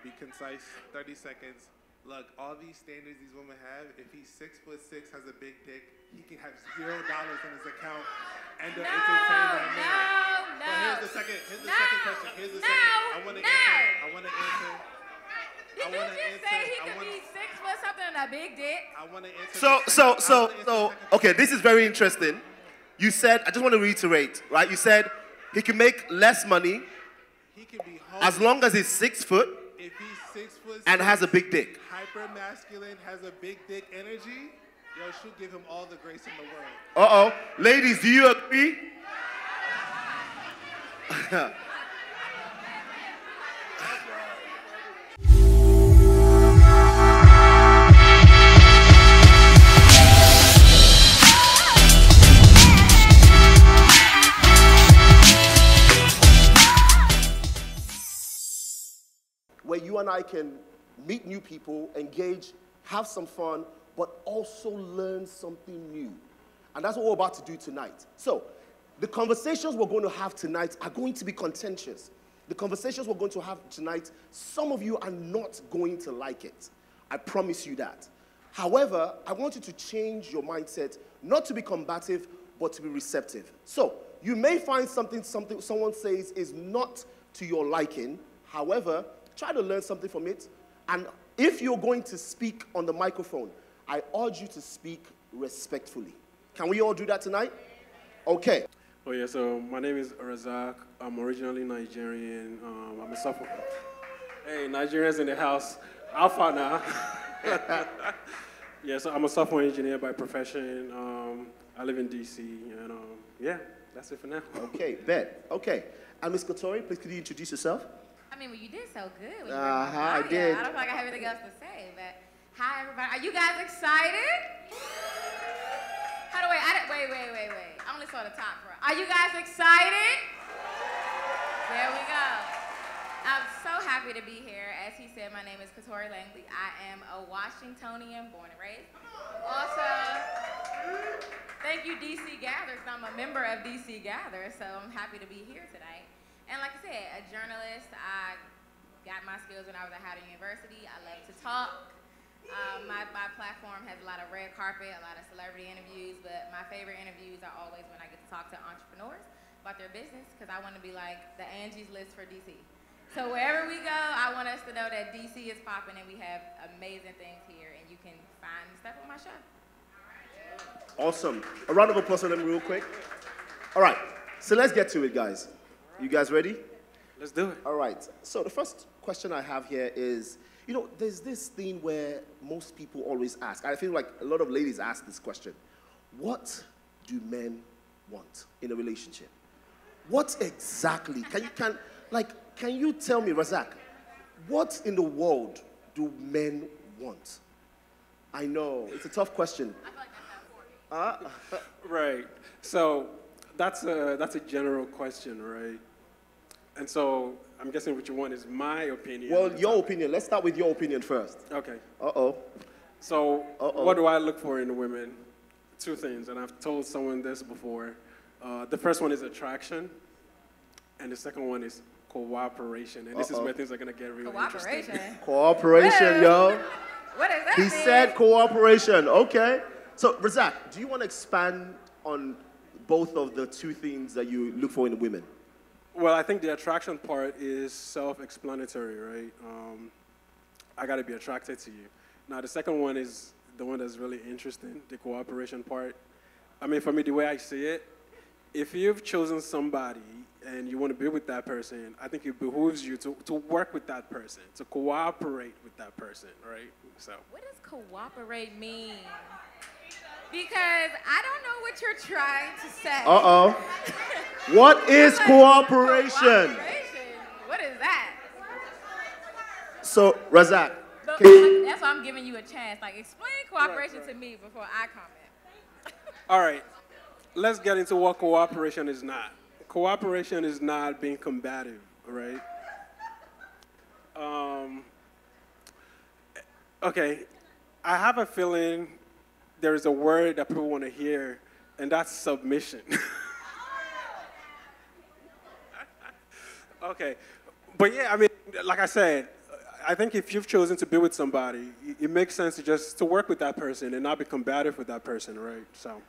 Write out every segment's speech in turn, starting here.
Be concise, 30 seconds. Look, all these standards these women have, if he's 6'6", has a big dick, he can have $0 in his account and they'll entertain that man. No. But here's the second question. Here's the second. I want to answer. Did you just say he could be 6 foot something and a big dick? I want to answer. So, okay, this is very interesting. You said, I just want to reiterate, right? You said he can make less money he can be as long as he's 6 foot if he's 6 foot and has a big dick. Hyper masculine, has a big dick energy. Yo, should give him all the grace in the world. Uh-oh. Ladies, do you agree? Where you and I can meet new people, engage, have some fun, but also learn something new. And that's what we're about to do tonight. So, the conversations we're going to have tonight are going to be contentious. The conversations we're going to have tonight, some of you are not going to like it. I promise you that. However, I want you to change your mindset, not to be combative, but to be receptive. So, you may find something someone says is not to your liking. However, try to learn something from it. And if you're going to speak on the microphone, I urge you to speak respectfully. Can we all do that tonight? Okay. Oh yeah, so my name is Razak. I'm originally Nigerian. I'm a sophomore. Hey, Nigerians in the house. Alpha now. Yeah, so I'm a software engineer by profession. I live in DC, and yeah, that's it for now. Okay, bet. Okay. And Ms. Kotori, please could you introduce yourself? I mean, well, you did so good. When I did. I don't feel like I have anything else to say, but hi, everybody. Are you guys excited? How do wait? I only saw the top part. Are you guys excited? There we go. I'm so happy to be here. As he said, my name is Kotori Langley. I am a Washingtonian, born and raised. Also, thank you, DC Gather. I'm a member of DC Gather, so I'm happy to be here tonight. And like I said, a journalist. I got my skills when I was at Howard University. I love to talk. My platform has a lot of red carpet, a lot of celebrity interviews, but my favorite interviews are always when I get to talk to entrepreneurs about their business, because I want to be like the Angie's List for DC. So wherever we go, I want us to know that DC is popping and we have amazing things here, and you can find stuff on my show. Awesome. A round of applause for them real quick. All right, so let's get to it, guys. You guys ready? Let's do it. All right. So the first question I have here is, you know, there's this thing where most people always ask. I feel like a lot of ladies ask this question. What do men want in a relationship? What exactly? Can you tell me, Razak, what in the world do men want? I know, it's a tough question. I feel like that's not for me. Right. So that's a general question, right? And so I'm guessing what you want is my opinion. Well, your opinion. Let's start with your opinion first. Okay. Uh-oh. So what do I look for in women? Two things, and I've told someone this before. The first one is attraction, and the second one is cooperation. And this is where things are going to get really interesting. Cooperation, yo. What does that He mean? said cooperation. Okay. So, Razak, do you want to expand on both of the two things that you look for in women? Well, I think the attraction part is self-explanatory, right? I got to be attracted to you. Now, the second one is the one that's really interesting, the cooperation part. I mean, for me, the way I see it, if you've chosen somebody and you want to be with that person, I think it behooves you to work with that person, to cooperate with that person, right? So. What does cooperate mean? Because I don't know what you're trying to say. Uh-oh. What is cooperation? Cooperation? What is that? So, Razak. That's why I'm giving you a chance. Like, explain cooperation to me before I comment. All right. Let's get into what cooperation is not. Cooperation is not being combative, right? Okay. I have a feeling there is a word that people want to hear, and that's submission. Okay. But yeah, I mean, like I said, I think if you've chosen to be with somebody, it makes sense to just to work with that person and not be combative with that person, right? So.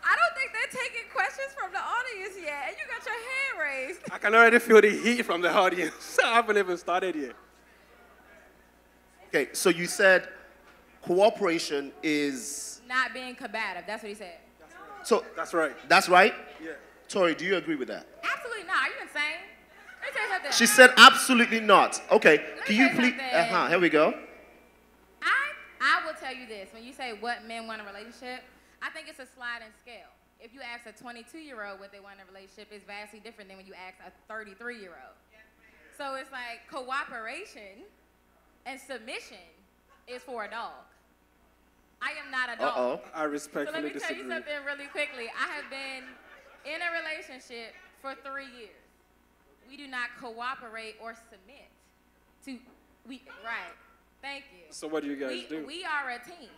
I don't think they're taking questions from the audience yet, and you got your hand raised. I can already feel the heat from the audience. I haven't even started yet. Okay, so you said cooperation is... Not being combative, that's what he said. So That's right. that's right? Yeah. Tori, do you agree with that? Absolutely not. Are you insane? Let me tell you something. She said absolutely not. Okay, me can you tell you please... something. Here we go. I will tell you this. When you say what men want in a relationship, I think it's a sliding scale. If you ask a 22-year-old what they want in a relationship, it's vastly different than when you ask a 33-year-old. So it's like cooperation and submission is for a dog. I am not a dog. Uh-oh. I respectfully So let me tell you disagree. something really quickly. I have been in a relationship for 3 years. We do not cooperate or submit to, right. Thank you. So what do you guys do? We are a team.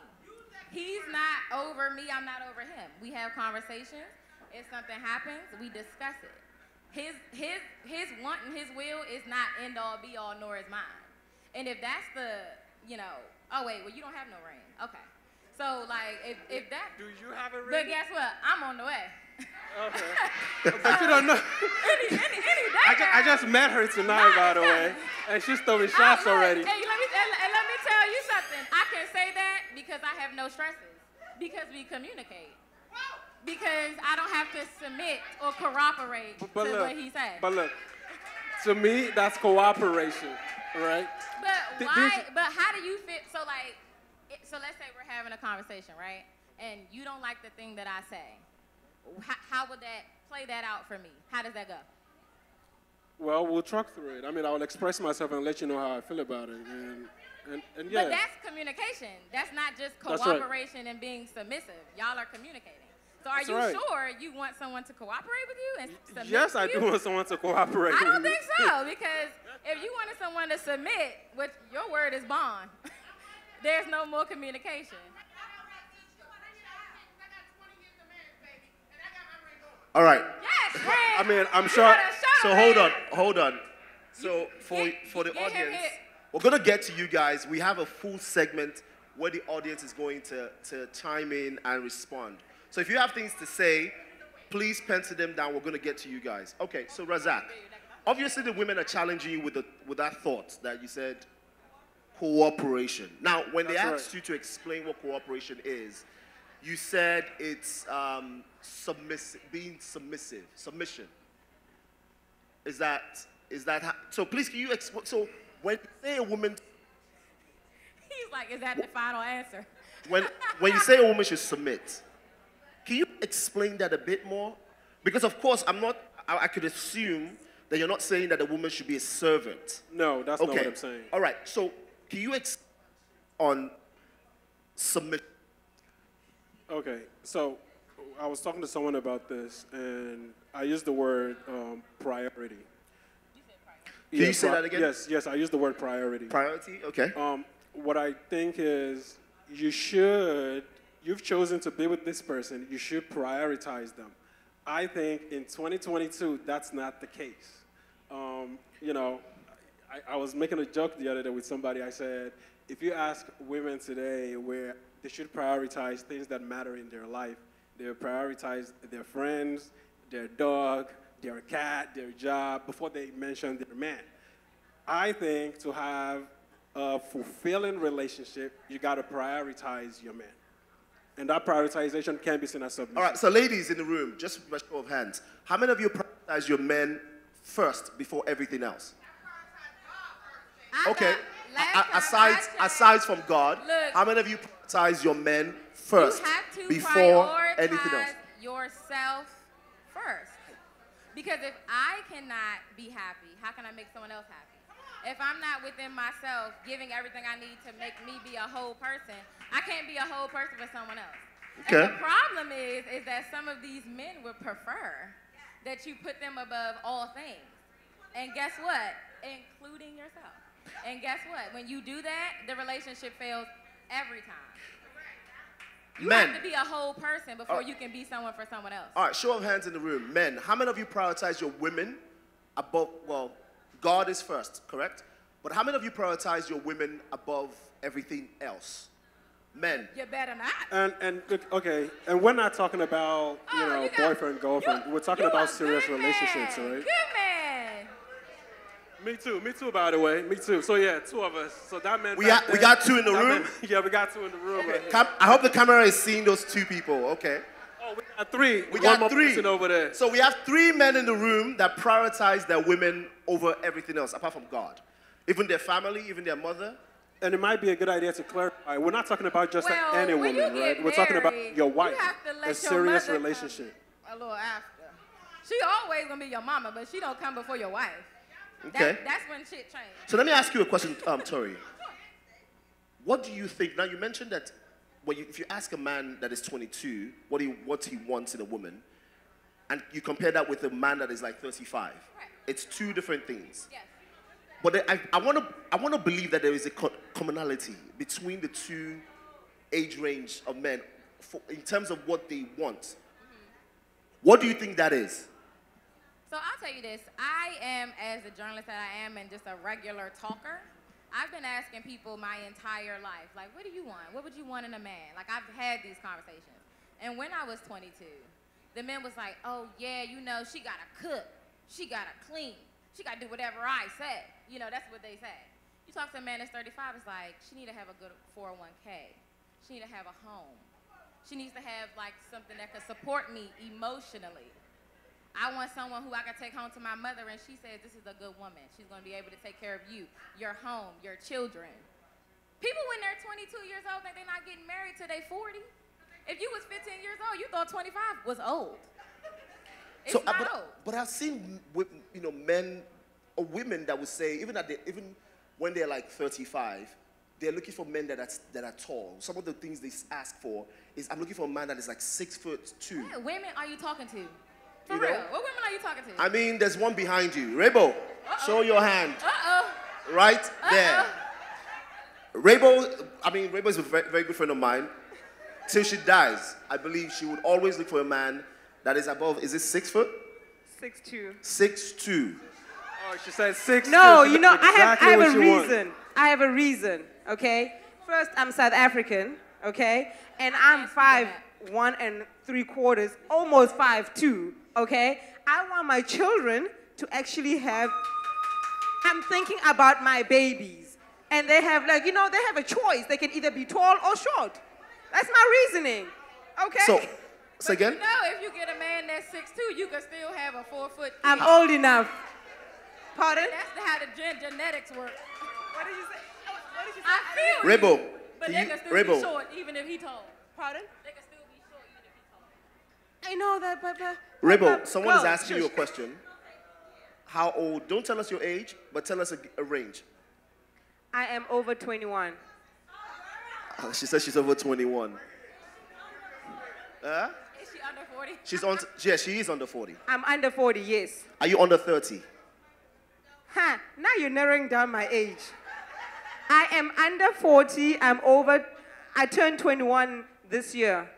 He's not over me, I'm not over him. We have conversations. If something happens, we discuss it. His want and his will is not end all be all nor is mine. And if that's the, oh wait, well you don't have no ring. Okay. So like if that Do you have a ring? But guess what? I'm on the way. Okay. But you don't know. Any day I just met her tonight, by the way, and she's throwing shots already. Hey, let me tell you something. I can say that because I have no stresses. Because we communicate. Because I don't have to submit or corroborate to what he said. But look, to me, that's cooperation, right? But why? But how do you fit? So like, so let's say we're having a conversation, right? And you don't like the thing that I say. How would that play that out for me? How does that go? Well, we'll talk through it. I mean, I will express myself and let you know how I feel about it. And yeah. But that's communication. That's not just That's right. cooperation and being submissive. Y'all are communicating. So are That's you right. sure you want someone to cooperate with you and submit Yes, to I you? do want someone to cooperate I with don't me. think so, because if you wanted someone to submit, which your word is bond, there's no more communication. All right. Yes, Red. I mean, I'm You sure. better shut So up, hold Red. on. So for the get him audience, hit. we're gonna get to you guys. We have a full segment where the audience is going to chime in and respond. So if you have things to say, please pencil them down. We're gonna get to you guys. Okay. So Razak, obviously the women are challenging you with that thought that you said, cooperation. Now, when they That's asked you to explain what cooperation is, you said it's being submissive, submission. Is that so? Please, can you explain? So, when you say a woman, He's like, is that the final answer? when you say a woman should submit, can you explain that a bit more? Because of course, I could assume that you're not saying that a woman should be a servant. No, that's not what I'm saying. All right. So, can you expand on submit? Okay, so I was talking to someone about this, and I used the word priority. Can you say that again? Yes, I used the word priority. Priority? Okay. What I think is you've chosen to be with this person, you should prioritize them. I think in 2022, that's not the case. I was making a joke the other day with somebody. I said, if you ask women today where they should prioritize things that matter in their life, they prioritize their friends, their dog, their cat, their job, before they mention their man. I think to have a fulfilling relationship, you got to prioritize your man. And that prioritization can be seen as submission. All right. So, ladies in the room, just a show of hands. How many of you prioritize your men first before everything else? Okay. Aside from God, Look, how many of you prioritize your men first you have to before anything else? prioritize yourself first. Because if I cannot be happy, how can I make someone else happy? If I'm not within myself, giving everything I need to make me be a whole person, I can't be a whole person for someone else. Okay. And the problem is that some of these men would prefer that you put them above all things. And guess what? Including yourself. And guess what? When you do that, the relationship fails every time. You Men. have to be a whole person before you can be someone for someone else. All right, show of hands in the room. Men, how many of you prioritize your women above, God is first, correct? But how many of you prioritize your women above everything else? Men. You better not. And okay, and we're not talking about, boyfriend, girlfriend. We're talking about serious relationships, right? Good man. Me too, by the way. Me too. So yeah, two of us. So that man. We got two in the room? Yeah, we got two in the room. Right I hope the camera is seeing those two people, okay? Oh, we got three. We got more three. person over there. So we have 3 men in the room that prioritize their women over everything else, apart from God. Even their family, even their mother. And it might be a good idea to clarify. We're not talking about just any when woman, you right? get We're talking about married, your wife. You have to let a your serious mother relationship. come a little after. She always gonna be your mama, but she don't come before your wife. Okay. That's when shit change. So let me ask you a question, Tori. What do you think? Now you mentioned that if you ask a man that is 22 what he wants in a woman, and you compare that with a man that is like 35, Right. it's 2 different things. Yes. But I want to believe that there is a commonality between the 2 age range of men in terms of what they want. Mm-hmm. What do you think that is? So I'll tell you this. I am, as a journalist that I am and just a regular talker, I've been asking people my entire life, like, what do you want? What would you want in a man? Like, I've had these conversations. And when I was 22, the men was like, oh, yeah, she got to cook. She got to clean. She got to do whatever I say. That's what they say. You talk to a man that's 35, it's like, she need to have a good 401k. She need to have a home. She needs to have, like, something that could support me emotionally. I want someone who I can take home to my mother, and she says, this is a good woman. She's going to be able to take care of you, your home, your children. People, when they're 22 years old, think they're not getting married till they're 40. If you was 15 years old, you thought 25 was old. It's not old. But I've seen men or women that would say, even when they're like 35, they're looking for men that are tall. Some of the things they ask for is, I'm looking for a man that is like 6'2". What women are you talking to? For You real, know? what women are you talking to? I mean, there's one behind you. Rebo, show your hand. Uh-oh. Right there. Rebo is a very, very good friend of mine. Till she dies, I believe she would always look for a man that is above, is it 6 foot? 6'2". 6'2". Oh, she said 6'2". No, Exactly I have what a she want. reason. I have a reason, okay? First, I'm South African, okay? And I'm 5'1 3/4", almost 5'2", okay? I want my children to actually have, I'm thinking about my babies. And they have they have a choice. They can either be tall or short. That's my reasoning, okay? So again? If you get a man that's 6'2", you can still have a 4-foot kid. I'm old enough. Pardon? That's how the genetics work. What did you say? What did you say? I feel Rebo, you, but they can still be short even if he tall. Pardon? They can still be short even if he tall. I know that, but Rebo, someone is go. asking you a question. How old? Don't tell us your age, but tell us a range. I am over 21. She says she's over 21. Is she under 40? She is under 40. I'm under 40, yes. Are you under 30? Huh, now you're narrowing down my age. I am under 40, I turned 21 this year.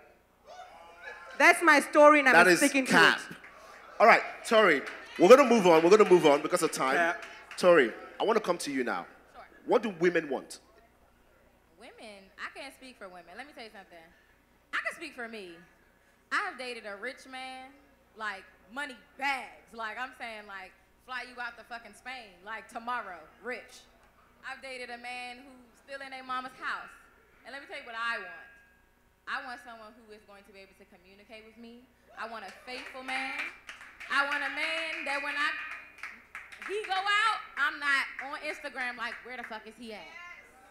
That's my story and I'm sticking to it. All right, Tori, we're going to move on because of time. Yeah. Tori, I want to come to you now. Sure. What do women want? Women, I can't speak for women. Let me tell you something. I can speak for me. I have dated a rich man, like money bags. Like I'm saying, like fly you out to fucking Spain, like tomorrow, rich. I've dated a man who's still in their mama's house. And let me tell you what I want. I want someone who is going to be able to communicate with me. I want a faithful man. I want a man that when he go out, I'm not on Instagram like, where the fuck is he at?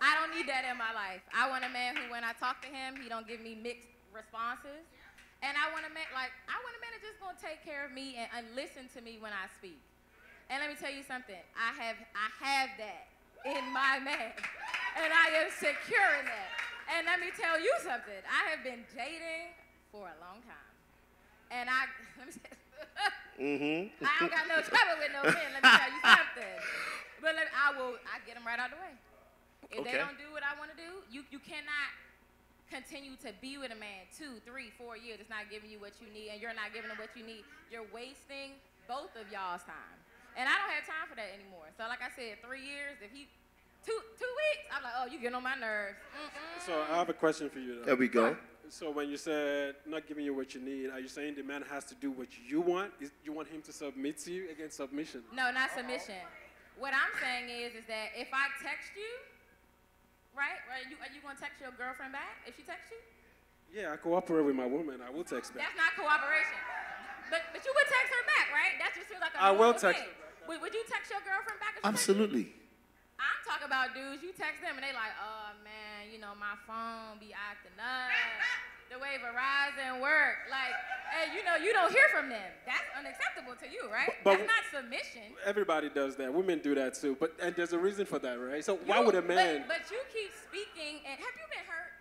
I don't need that in my life. I want a man who, when I talk to him, he don't give me mixed responses. And I want a man that's just gonna take care of me and listen to me when I speak. And let me tell you something. I have that in my man, and I am secure in that. And let me tell you something. I have been dating for a long time, and I don't got no trouble with no men. Let me tell you something. But I get them right out of the way. If they don't do what I want to do, you cannot continue to be with a man 2, 3, 4 years. It's not giving you what you need, and you're not giving them what you need. You're wasting both of y'all's time. And I don't have time for that anymore. So like I said, 3 years, if he, two weeks, I'm like, oh, you getting on my nerves. So I have a question for you, though. There we go. So when you said not giving you what you need, are you saying the man has to do what you want? You want him to submit to you against submission? No, not submission. What I'm saying is that if I text you, right, are you going to text your girlfriend back if she texts you? Yeah, I cooperate with my woman. I will text back. That's not cooperation. But you would text her back, right? That just feels like a I will normal text thing. her back. Would you text your girlfriend back if she texts you? Absolutely. I'm talking about dudes, you text them and they like, oh man, you know, my phone be acting up. The way Verizon work. Like, hey, you know, you don't hear from them. That's unacceptable to you, right? But that's not submission. Everybody does that. Women do that too. And there's a reason for that, right? So why would a man... But you keep speaking, and have you been hurt?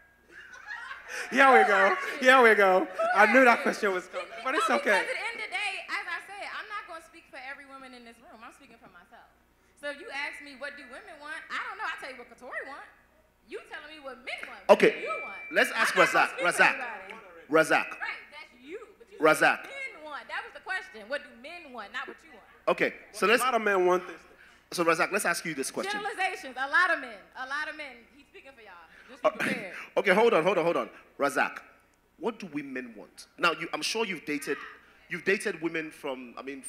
Here we go. Here we go. I knew that question was coming, but it's okay. Because at the end of the day, as I said, I'm not going to speak for every woman in this room. I'm speaking for myself. So if you ask me, what do women want? I don't know. I tell you what Katori want. You telling me what men want. What do you want? Let's ask Razak. Right, that's you. But you Razak. What men want. That was the question. What do men want, not what you want. Okay, so let's... A lot of men want this. So Razak, let's ask you this question. Generalizations. A lot of men. He's speaking for y'all. Just be prepared. Okay, hold on. Razak, what do women want? Now, I'm sure you've dated women from, I mean,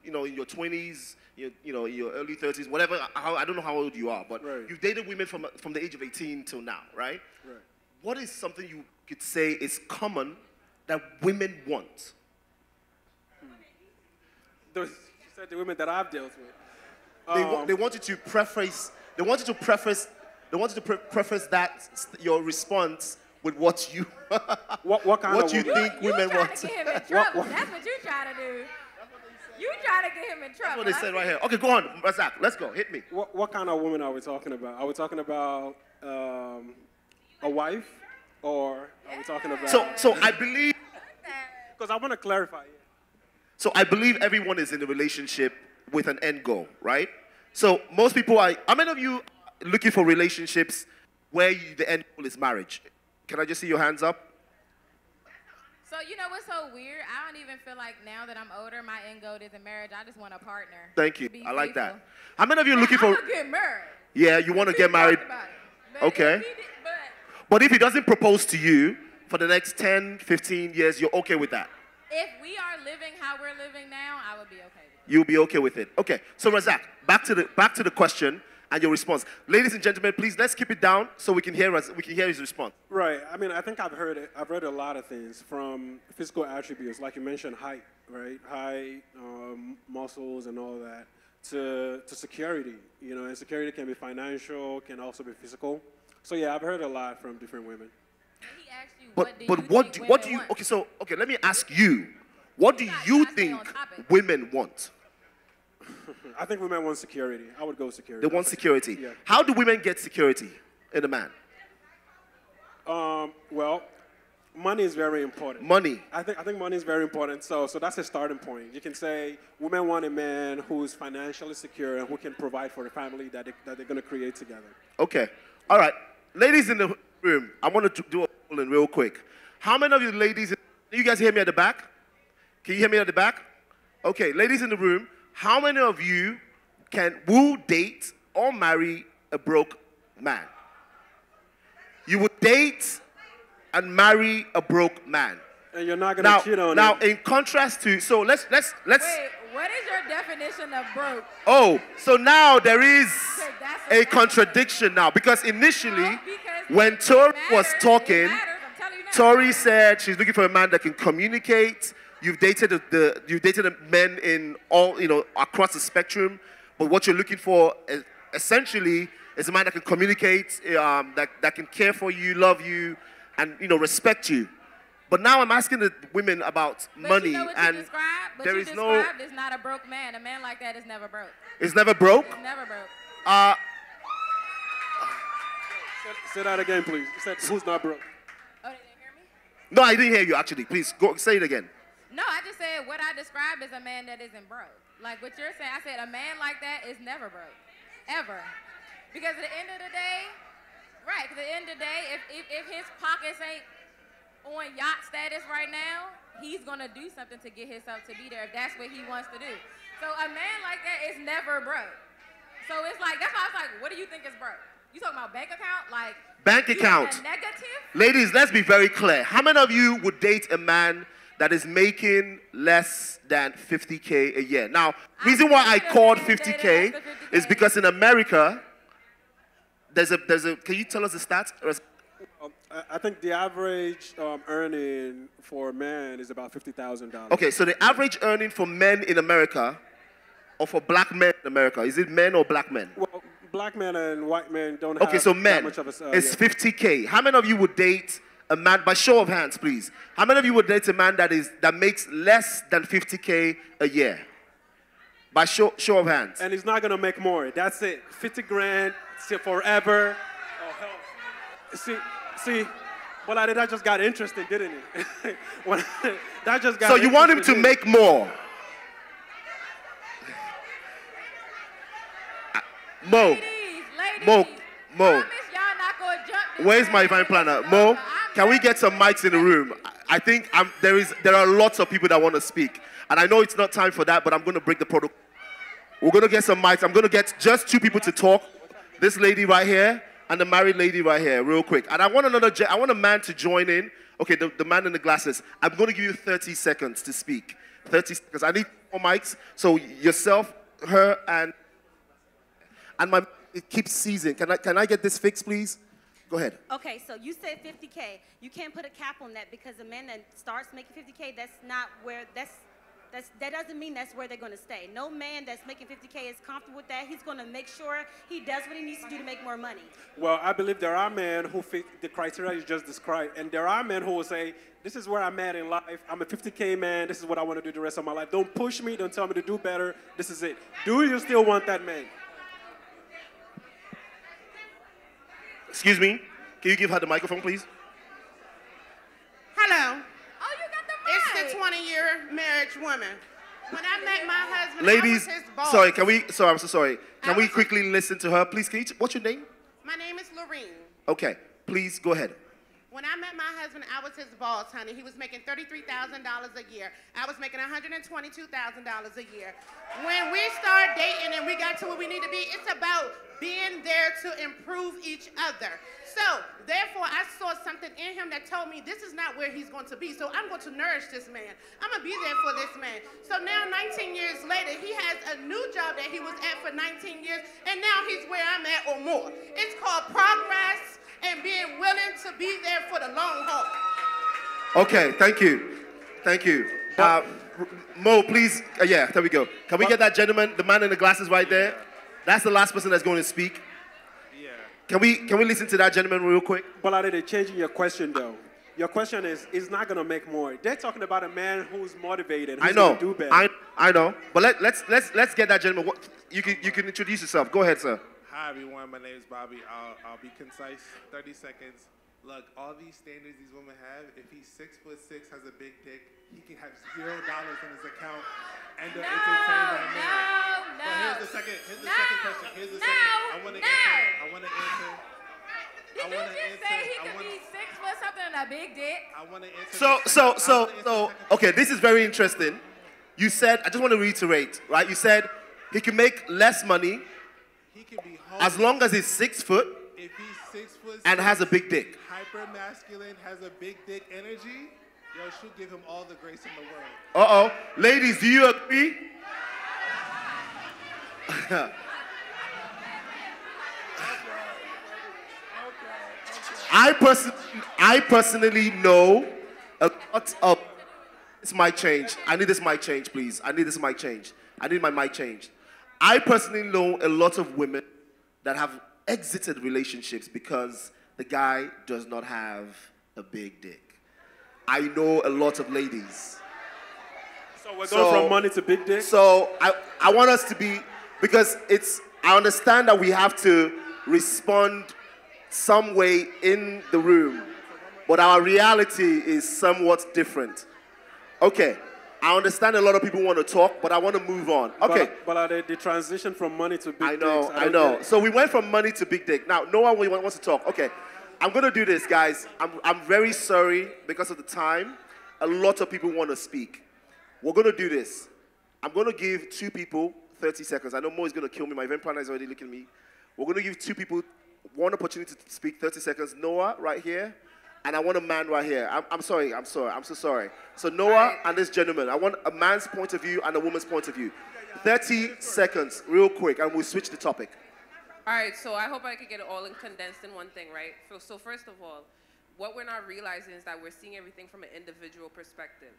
you know, in your 20s, you know, in your early 30s, whatever. I don't know how old you are, but right. You've dated women from the age of 18 till now, right? Right. What is something you could say is common that women want? You said the women that I've dealt with. They want you to preface that your response with what you what kind what of you woman? think women want. To get him in trouble. That's what you trying to do. You trying to get him in trouble. That's what they said right here. Okay, go on, Razak. Let's go. Hit me. What kind of woman are we talking about? Are we talking about a wife, or are we talking about? So I believe. Because I want to clarify. So I believe everyone is in a relationship with an end goal, right? So most people are. How many of you are looking for relationships where the end goal is marriage? Can I just see your hands up? So you know what's so weird? I don't even feel like now that I'm older, my end goal isn't marriage. I just want a partner. Thank you. I I like that. How many of you are looking I for? want to get married. Yeah, you want to get married. Okay. But if he doesn't propose to you for the next 10, 15 years, you're okay with that? If we are living how we're living now, I would be okay with it. You'll be okay with it. Okay. So Razak, back to the question and your response. Ladies and gentlemen, please let's keep it down so we can hear his response. Right. I mean, I think I've heard it. I've read a lot of things from physical attributes, like you mentioned, height, right? Height, muscles, and all that, to security. You know, and security can be financial, can also be physical. So yeah, I've heard a lot from different women. He asked you, What do you? Okay, let me ask you. What do you think women want? I think women want security. I would go security. They want security. Yeah. How do women get security in a man? Well, money is very important. Money. I think money is very important. So that's a starting point. You can say women want a man who's financially secure and who can provide for the family that they're going to create together. Okay. All right. Ladies in the room, I want to do a polling real quick. How many of you ladies, can you guys hear me at the back? Can you hear me at the back? Okay, ladies in the room, how many of you will date or marry a broke man? You would date and marry a broke man. And you're not going to cheat on him. Now, in contrast to, so let's. Wait, what is your definition of broke? Oh, so now there is a contradiction now, because initially, when Tori was talking, Tori said she's looking for a man that can communicate. You've dated men in all, across the spectrum, but what you're looking for essentially is a man that can communicate, that can care for you, love you, and respect you. But now I'm asking the women about money, you know what and you described? there is no. Is not a broke man. A man like that is never broke. It's never broke. It's never broke. Say that again, please. You said who's not broke? Oh, they didn't hear me? No, I didn't hear you actually. Please go say it again. No, I just said what I described as a man that isn't broke. Like what you're saying, I said a man like that is never broke, ever. Because at the end of the day, right, because at the end of the day, if his pockets ain't on yacht status right now, he's going to do something to get himself to be there if that's what he wants to do. So a man like that is never broke. So it's like, that's why I was like, what do you think is broke? You talking about bank account? Like, Bank account. A negative? Ladies, let's be very clear. How many of you would date a man that is making less than 50K a year? Now, reason why I called 50K is because in America, there's a, can you tell us the stats? I think the average earning for a man is about $50,000. Okay, so the average earning for men in America, or for black men in America, is it men or black men? Well, black men and white men don't have so that men, much of a... it's 50K. How many of you would date a man, by show of hands, please, how many of you would date a man that makes less than 50K a year? By show of hands. And he's not going to make more. That's it. 50 grand, forever. Oh, hell. See, Bolade, that just got interesting, didn't it? That just got so you want him to make more? Mo, where's my event planner? Mo, can we get some mics in the room? I think there are lots of people that want to speak. And I know it's not time for that, but I'm going to break the protocol. We're going to get some mics. I'm going to get just 2 people to talk. This lady right here and the married lady right here, real quick. And I want a man to join in. Okay, the man in the glasses. I'm going to give you 30 seconds to speak. 30 seconds. I need 4 mics. So yourself, her, and it keeps seizing. Can I get this fixed, please? Go ahead. Okay, so you said 50K. You can't put a cap on that because a man that starts making 50K, that's not where, that doesn't mean that's where they're going to stay. No man that's making 50K is comfortable with that. He's going to make sure he does what he needs to do to make more money. Well, I believe there are men who fit the criteria you just described, and there are men who will say, this is where I'm at in life. I'm a 50K man. This is what I want to do the rest of my life. Don't push me. Don't tell me to do better. This is it. Do you still want that man? Excuse me. Can you give her the microphone, please? Hello. Oh, you got the mic. It's the 20-year marriage woman. When I met my husband, Ladies, I was his boss. sorry, I'm so sorry. Can we quickly listen to her, please? What's your name? My name is Lorene. Okay, please go ahead. When I met my husband, I was his boss, honey. He was making $33,000 a year. I was making $122,000 a year. When we started dating and we got to where we need to be, it's about being there to improve each other. So, therefore, I saw something in him that told me this is not where he's going to be. So I'm going to nourish this man. I'm going to be there for this man. So now, 19 years later, he has a new job that he was at for 19 years, and now he's where I'm at or more. It's called progress and being willing to be there for the long haul. Okay, thank you. Thank you. Mo, please, yeah, there we go. Can we get that gentleman, the man in the glasses right there? That's the last person that's going to speak. Yeah. Can we listen to that gentleman real quick? Bolade, they're changing your question, though. Your question is not going to make more. They're talking about a man who's motivated, who's going to do better. I know. But let's get that gentleman. You can introduce yourself. Go ahead, sir. Hi, everyone. My name is Bobby. I'll be concise. 30 seconds. Look, all these standards these women have, if he's 6'6", has a big dick, he can have $0 in his account and entertain that man. But here's the second question. I want to answer. Did you just say he could be 6 foot something and a big dick? I want to answer. So, okay, this is very interesting. You said, I just want to reiterate, right? You said he can make less money he can be as long as he's 6 foot if he's 6 foot and has a big dick. Hyper masculine, has a big dick energy, yo, should give him all the grace in the world. Uh-oh. Ladies, do you agree? I personally know a lot of... This mic change. I need this mic change, please. I need this mic change. I need my mic changed. I personally know a lot of women that have exited relationships because the guy does not have a big dick. I know a lot of ladies. So we're going from money to big dick? So I want us to be, because I understand that we have to respond some way in the room, but our reality is somewhat different. Okay, I understand a lot of people want to talk, but I want to move on. Okay. But the transition from money to big dick. I know. So we went from money to big dick. Now, no one wants to talk. Okay, I'm going to do this, guys. I'm very sorry because of the time. A lot of people want to speak. We're going to do this. I'm going to give 2 people 30 seconds. I know Mo is going to kill me. My event planner is already looking at me. We're going to give 2 people one opportunity to speak, 30 seconds. Noah, right here. And I want a man right here. I'm so sorry. So Noah and this gentleman. I want a man's point of view and a woman's point of view. 30 seconds, real quick, and we'll switch the topic. All right, so I hope I could get it all condensed in one thing, right? So first of all, what we're not realizing is that we're seeing everything from an individual perspective.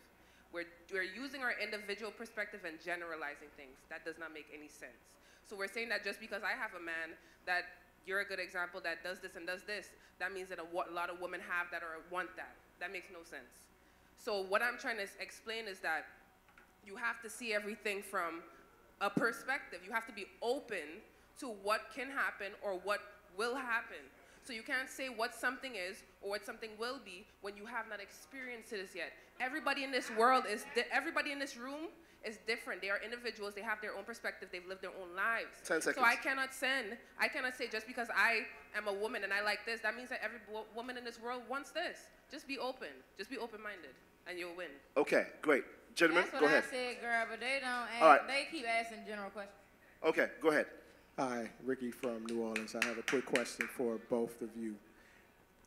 We're using our individual perspective and generalizing things. That does not make any sense. So we're saying that just because I have a man that you're a good example that does this and does this, that means that a lot of women have that or want that. That makes no sense. So what I'm trying to explain is that you have to see everything from a perspective. You have to be open to what can happen or what will happen. So you can't say what something is or what something will be when you have not experienced this yet. Everybody in this world everybody in this room is different. They are individuals. They have their own perspective. They've lived their own lives. 10 seconds. So I cannot say just because I am a woman and I like this, that means that every woman in this world wants this. Just be open. Just be open-minded, and you'll win. Okay, great. Gentlemen, That's go what ahead. I said, girl, but they don't ask, All right. they keep asking general questions. Okay, go ahead. Hi, Ricky from New Orleans. I have a quick question for both of you.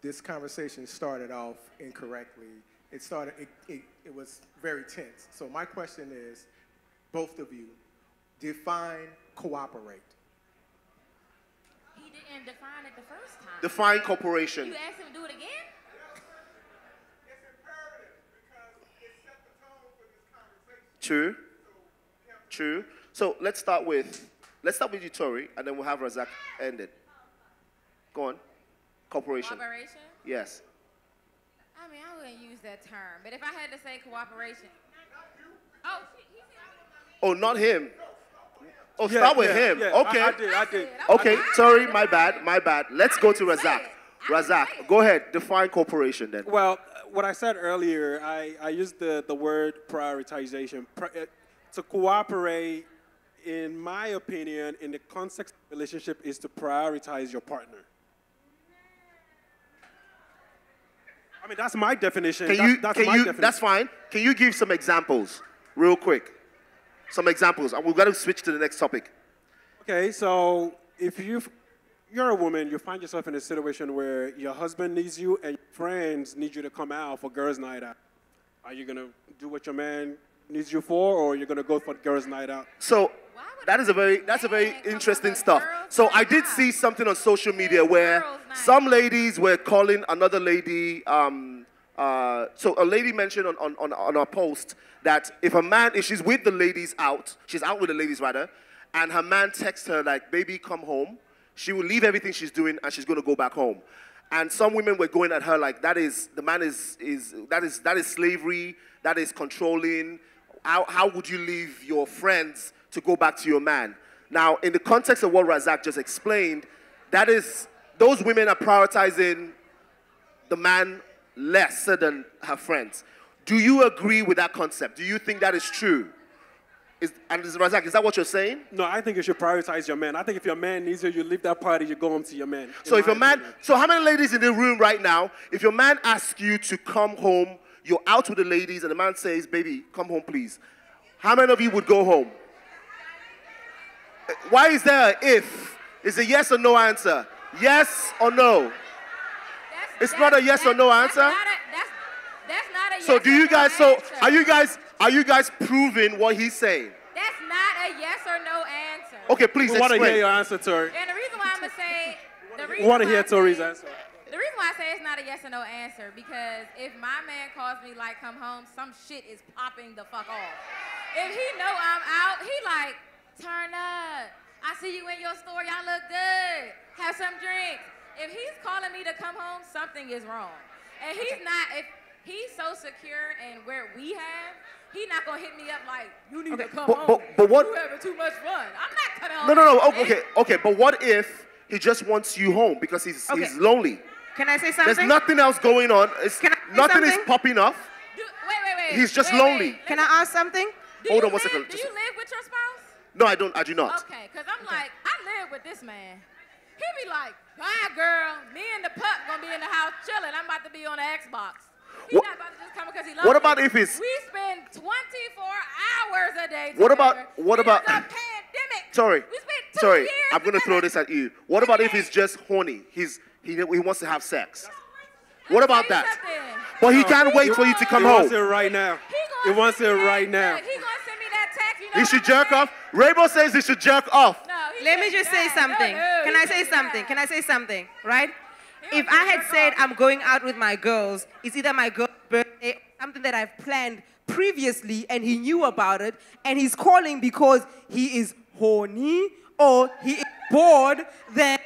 This conversation started off incorrectly. It was very tense. So my question is, both of you, define cooperate. He didn't define it the first time. Define cooperation. You asked him to do it again? It's imperative because it set the tone for this conversation. True. True. So let's start with you, Tori, and then we'll have Razak end it. Go on. Cooperation. Cooperation? Yes. I mean, I wouldn't use that term, but if I had to say cooperation. Oh, Oh, not him. Oh, Yeah, start with yeah, him. yeah. Okay. I did. Okay, sorry, my bad. Let's go to Razak. Razak, go ahead. Define cooperation then. Well, what I said earlier, I used the word prioritization. To cooperate, in my opinion, in the context of relationship, is to prioritize your partner. I mean, that's my definition. That's fine. Can you give some examples, real quick? Some examples, and we've got to switch to the next topic. Okay, so if you're a woman, you find yourself in a situation where your husband needs you and your friends need you to come out for girls' night out. Are you gonna do what your man needs you for, or are you gonna go for girls' night out? So that's a very interesting stuff. So I did see something on social media where some ladies were calling another lady. So a lady mentioned on our post that if she's with the ladies out, she's out with the ladies rather, and her man texts her like, "Baby, come home," she will leave everything she's doing and she's going to go back home. And some women were going at her like, that is slavery, that is controlling. How would you leave your friends to go back to your man? Now, in the context of what Razak just explained, those women are prioritizing the man lesser than her friends. Do you agree with that concept? Do you think that is true? Razak, is that what you're saying? No, I think you should prioritize your man. I think if your man needs you, you leave that party, you go home to your man. So how many ladies in the room right now, if your man asks you to come home, you're out with the ladies, and the man says, "Baby, come home, please," how many of you would go home? Why is there an if? Is a yes or no answer? Yes or no? It's not a yes or no answer? That's not a yes So do you guys, or no so are you guys proving what he's saying? That's not a yes or no answer. Okay, please We want to explain. hear your answer, Tori. And the reason why I'm going to say... We want to hear Tori's answer. The reason why I say it's not a yes or no answer, because if my man calls me like, "Come home," some shit is popping the fuck off. If he know I'm out, he like, "Turn up. I see you in your store. Y'all look good. Have some drinks." If he's calling me to come home, something is wrong. And he's not, if he's so secure in where we have, he's not going to hit me up like, "You need to come home. But what? You having too much fun." I'm not coming home. No. Okay. But what if he just wants you home because he's lonely? Can I say something? There's nothing else going on. Nothing is popping off. Wait. He's just lonely. Can I ask something? Hold on one second. Do you live with your spouse? No, I do not. Okay, because I'm like, I live with this man. He be like, "Bye, girl. Me and the pup gonna be in the house chilling. I'm about to be on the Xbox." He's What, not about to just come because he loves what about me. if it's... We spend 24 hours a day together. What about... It was a pandemic. Sorry. We spent 2 Sorry, years I'm going to throw this at you. What about if he's just horny? He wants to have sex. What about that? But he can't wait for you to come He home. wants it right now. He wants it right now. He gonna send me that text. You know He should jerk off. Rainbow says he should jerk off. No, Let me just say something. Can I say something? Can I say something? Right? If I had said I'm going out with my girls, it's either my girl's birthday or something that I've planned previously and he knew about it and he's calling because he is horny or he is bored, then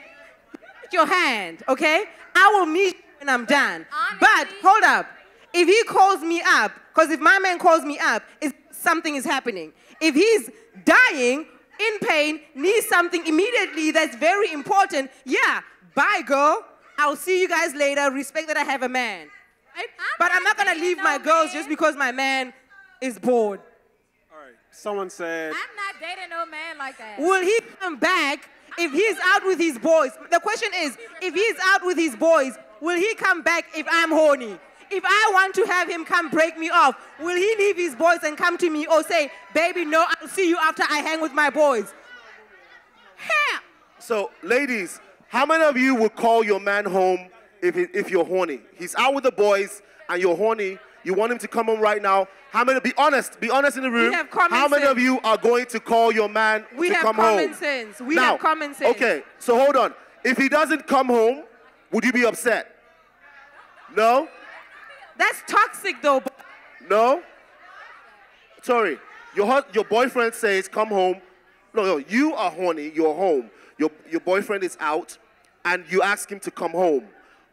put your hand, okay? I will meet you when I'm done. But hold up. If he calls me up, because if my man calls me up, something is happening. If he's dying, in pain, needs something immediately that's very important, yeah, bye, girl. I'll see you guys later. Respect that I have a man. Right? But I'm not going to leave my girls just because my man is bored. All right. Someone said... I'm not dating no man like that. Will he come back if he's out with his boys? The question is, if he's out with his boys, will he come back if I'm horny? If I want to have him come break me off, will he leave his boys and come to me or say, baby, no, I'll see you after I hang with my boys? Hell. So, ladies, how many of you would call your man home if you're horny? He's out with the boys and you're horny. You want him to come home right now. How many? Be honest in the room. We have common How many sense. of you are going to call your man to come home? We have common sense. We Now, have common sense. Okay, so hold on. If he doesn't come home, would you be upset? No? That's toxic, though. No? Sorry. Your boyfriend says, come home. No, you are horny. You're home. Your boyfriend is out, and you ask him to come home,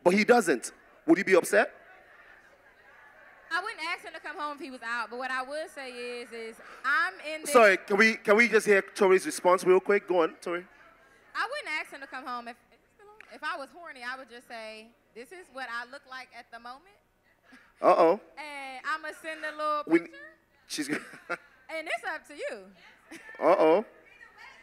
but he doesn't. Would you be upset? I wouldn't ask him to come home if he was out, but what I would say is I'm in this... Sorry, can we just hear Tori's response real quick? Go on, Tori. I wouldn't ask him to come home. If I was horny, I would just say, this is what I look like at the moment. Uh-oh. And I'm going to send a little picture. She's And it's up to you. Uh-oh.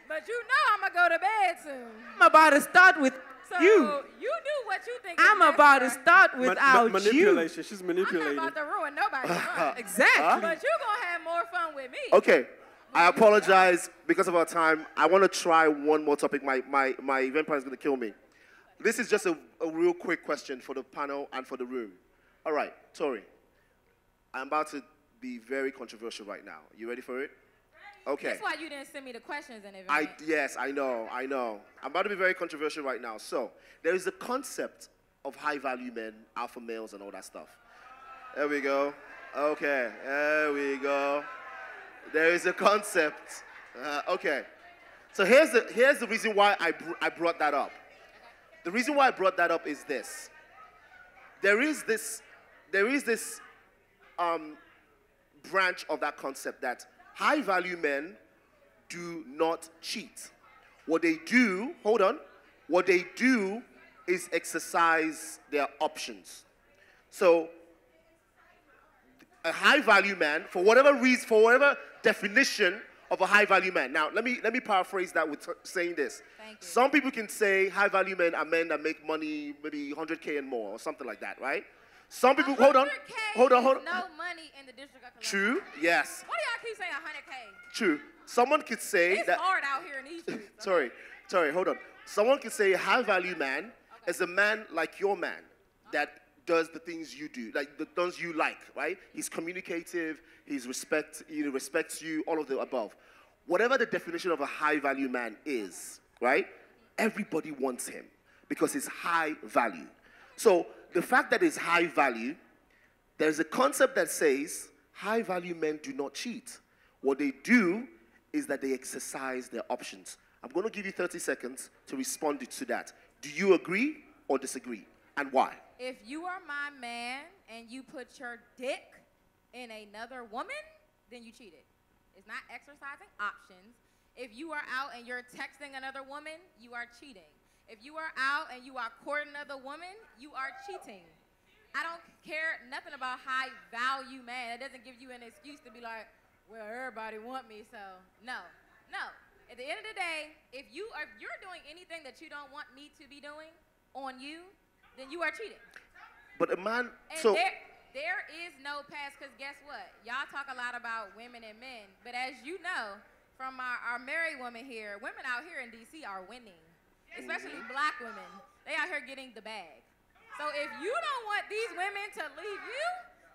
But you know I'm going to go to bed soon. I'm about to start with So you. You do what you think I'm is about to best, start without manipulation. you. She's I'm manipulating. not about to ruin nobody's fun. Exactly. But you're going to have more fun with me. Okay. I apologize because of our time. I want to try one more topic. My event planner is going to kill me. This is just a real quick question for the panel and for the room. All right, Tori. I'm about to be very controversial right now. You ready for it? Okay. That's why you didn't send me the questions in advance. Yes, I know. I'm about to be very controversial right now. So, there is a concept of high-value men, alpha males, and all that stuff. There we go. Okay, there we go. There is a concept. Okay. So here's the reason why I brought that up. The reason why I brought that up is this. There is this branch of that concept that high-value men do not cheat. What they do is exercise their options. So, a high-value man, for whatever reason, for whatever definition of a high-value man. Now, let me paraphrase that with saying this. Thank you. Some people can say high-value men are men that make money, maybe 100K and more, or something like that, right? Some people, hold on. No money in the District of Columbia. True, yes. Why do y'all keep saying 100K? True. Someone could say It's that. hard out here in these streets. Sorry, hold on. Someone could say a high-value man is a man like your man that does the things you do, like the things you like, right? He's communicative, he respects you, all of the above. Whatever the definition of a high-value man is, right? Everybody wants him because he's high value. So the fact that it's high value, there's a concept that says high-value men do not cheat. What they do is that they exercise their options. I'm going to give you 30 seconds to respond to that. Do you agree or disagree, and why? If you are my man and you put your dick in another woman, then you cheated. It's not exercising options. If you are out and you're texting another woman, you are cheating. If you are out and you are courting another woman, you are cheating. I don't care nothing about high value man. It doesn't give you an excuse to be like, well, everybody want me, so no. At the end of the day, if you're doing anything that you don't want me to be doing on you, then you are cheating. But a man, there is no past, because guess what? Y'all talk a lot about women and men, but as you know, from our married women here, women out here in D.C. are winning, especially black women. They out here getting the bag. So if you don't want these women to leave you,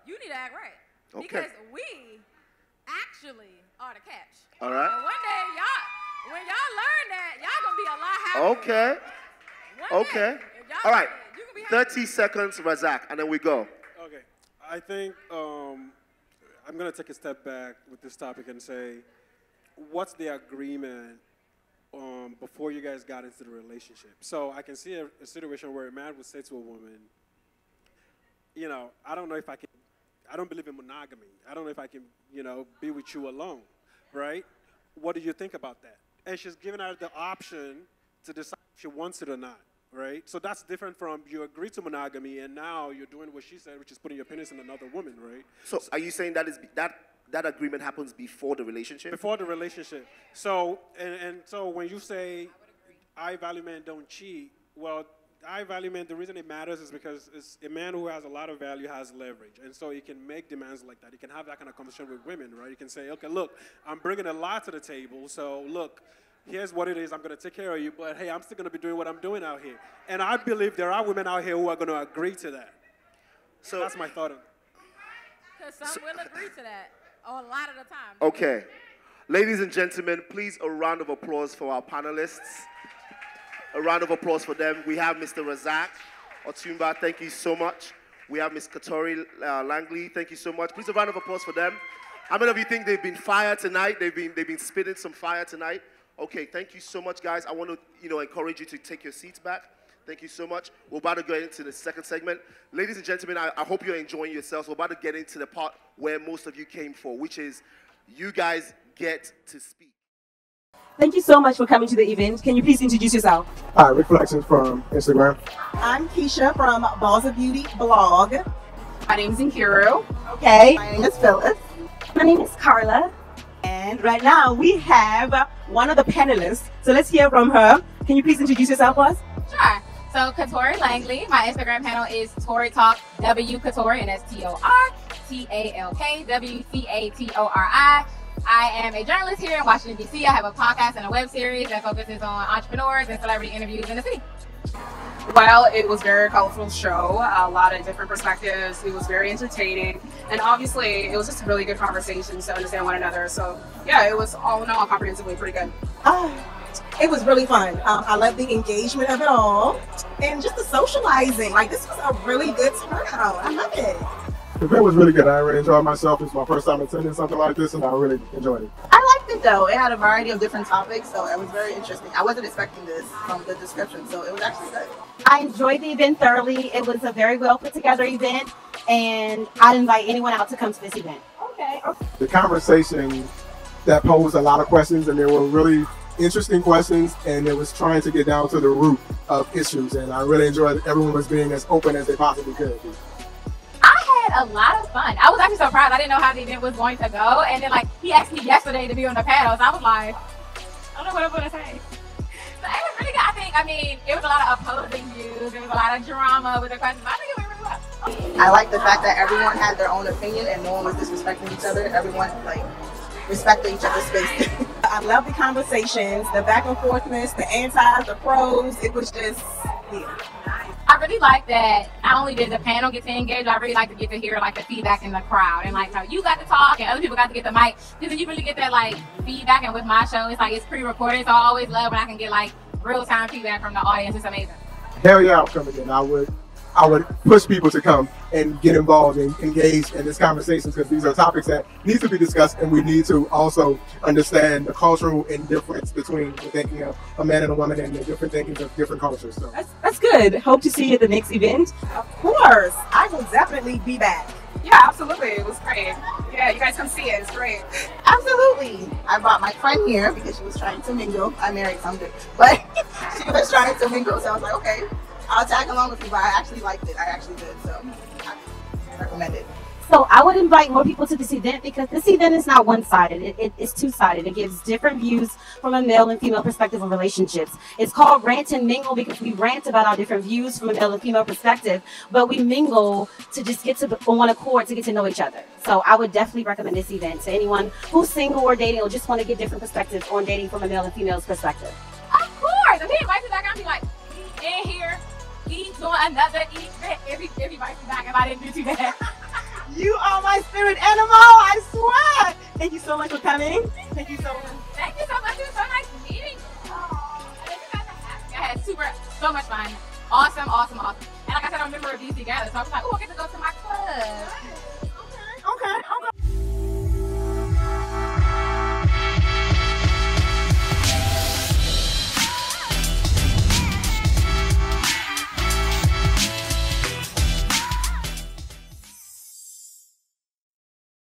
you need to act right. Okay. Because we actually are the catch. All right. And one day, when y'all learn that, y'all gonna be a lot happier. Okay. Okay. All right. 30 seconds, Razak, and then we go. Okay. I think I'm going to take a step back with this topic and say, what's the agreement before you guys got into the relationship? So I can see a situation where a man would say to a woman, you know, I don't believe in monogamy. I don't know if I can, you know, be with you alone, right? What do you think about that? And she's giving her the option to decide if she wants it or not, right? So that's different from you agree to monogamy and now you're doing what she said, which is putting your penis in another woman, right? So are you saying that agreement happens before the relationship? Before the relationship. So, and so when you say, I value men don't cheat, well, I value men, the reason it matters is because it's a man who has a lot of value has leverage. And so he can make demands like that. He can have that kind of conversation with women, right? You can say, okay, look, I'm bringing a lot to the table. So look, here's what it is. I'm going to take care of you. But hey, I'm still going to be doing what I'm doing out here. And I believe there are women out here who are going to agree to that. So that's my thought on it. Because some will agree to that a lot of the time. Okay. Ladies and gentlemen, please a round of applause for our panelists. A round of applause for them. We have Mr. Razak Otumba, thank you so much. We have Ms. Katori Langley, thank you so much. Please a round of applause for them. How many of you think they've been fire tonight? They've been spitting some fire tonight. Okay, thank you so much, guys. I want to encourage you to take your seats back. Thank you so much. We're about to go into the second segment. Ladies and gentlemen, I hope you're enjoying yourselves. We're about to get into the part where most of you came for, which is you guys get to speak. Thank you so much for coming to the event. Can you please introduce yourself? Hi, Reflections from Instagram. I'm Keisha from Balls of Beauty blog. My name is Nkiru. Okay. My name is Phyllis. My name is Carla. And right now we have one of the panelists. So let's hear from her. Can you please introduce yourself to us? Sure. So Katori Langley, my Instagram handle is Tori Talk W Katori, and that's TORTALK I am a journalist here in Washington, D.C. I have a podcast and a web series that focuses on entrepreneurs and celebrity interviews in the city. Well, it was a very colorful show, a lot of different perspectives. It was very entertaining. And obviously, it was just a really good conversation to understand one another. So, yeah, it was all in all comprehensively pretty good. It was really fun. I love the engagement of it all and just the socializing. Like, this was a really good turnout. I love it. The event was really good. I really enjoyed myself. It's my first time attending something like this, and I really enjoyed it. I liked it, though. It had a variety of different topics, so it was very interesting. I wasn't expecting this from the description, so it was actually good. I enjoyed the event thoroughly. It was a very well put together event, and I'd invite anyone out to come to this event. Okay. The conversation that posed a lot of questions, and there were really interesting questions, and it was trying to get down to the root of issues, and I really enjoyed that everyone was being as open as they possibly could be. A lot of fun. I was actually surprised. I didn't know how the event was going to go, and then he asked me yesterday to be on the panel, so I was like, I don't know what I'm going to say. So it was really good. I mean, it was a lot of opposing views. There was a lot of drama with the questions. I think it went really well. I like the fact that everyone had their own opinion and no one was disrespecting each other. Everyone respected each other's space. I love the conversations, the back and forthness, the antis, the pros. It was just, yeah. I really like that not only did the panel get to engage, I really like to get to hear the feedback in the crowd and how you got to talk and other people got to get the mic. Because you really get that feedback, and with my show, it's pre-recorded, so I always love when I can get real-time feedback from the audience. It's amazing. Hell yeah, I'll come again. I would push people to come and get involved and engage in this conversation, because these are topics that need to be discussed, and we need to also understand the cultural indifference between the thinking of a man and a woman and the different thinkings of different cultures. So that's good. Hope to see you at the next event. Of course. I will definitely be back. Yeah, absolutely. It was great. Yeah, you guys come see it. It's great. Absolutely. I brought my friend here because she was trying to mingle. I married somebody, but she was trying to mingle, so I was like, okay, I'll tag along with you, but I actually liked it. I actually did, so I recommend it. So I would invite more people to this event because this event is not one-sided. It's two-sided. It gives different views from a male and female perspective on relationships. It's called Rant and Mingle because we rant about our different views from a male and female perspective, but we mingle to just get to on one accord to get to know each other. So I would definitely recommend this event to anyone who's single or dating or just want to get different perspectives on dating from a male and female's perspective. Of course. If he invites me back, I'll be like, he in here, he's doing another event. Everybody back if I didn't do too bad. You are my spirit animal, I swear. Thank you so much for coming. Thank you so much. Thank you so much. It was so nice meeting you. I had so much fun. Awesome. And like I said, I'm a member of DC Gather, so I was like, oh, I get to go to my club.